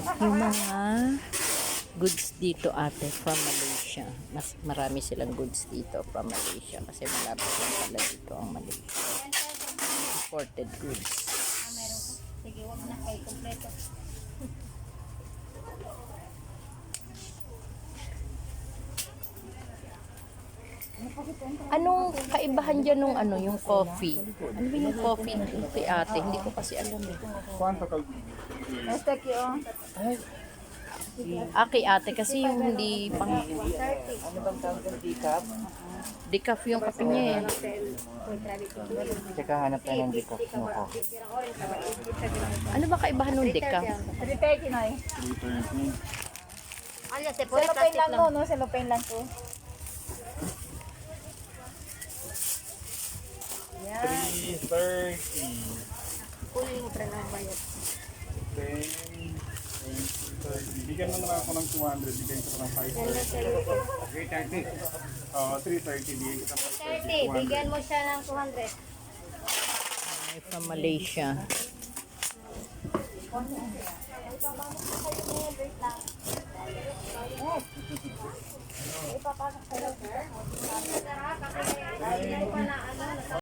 Yung mga goods dito ate from Malaysia. Mas marami silang goods dito from Malaysia kasi malapit lang pala dito ang Malaysia. Imported goods. Sige, wag na kayo kompleto. Anong kaibahan dyan nung ano, yung coffee? Ano ba yung coffee kay ate? Hindi ko kasi alam eh. Este que oh. Kay ate kasi yung hindi pang 30. Ano bang tawag ng decaf? decaf yung kape niya eh. Teka, hanap tayo ng decaf mo ko. Ano ba kaibahan nung decaf? 330 na eh. Ano, te puede Cellophane plastic lang lang. mo, no? Cellophane lang to. Yan. 330. Kunin mo pre ng bayad. 10, 20, 30. Bigyan mo naman ako ng 200. Bigyan ko ng 530. 330. Bigyan ko ng 30, bigyan mo siya ng 200. Ay, from Malaysia.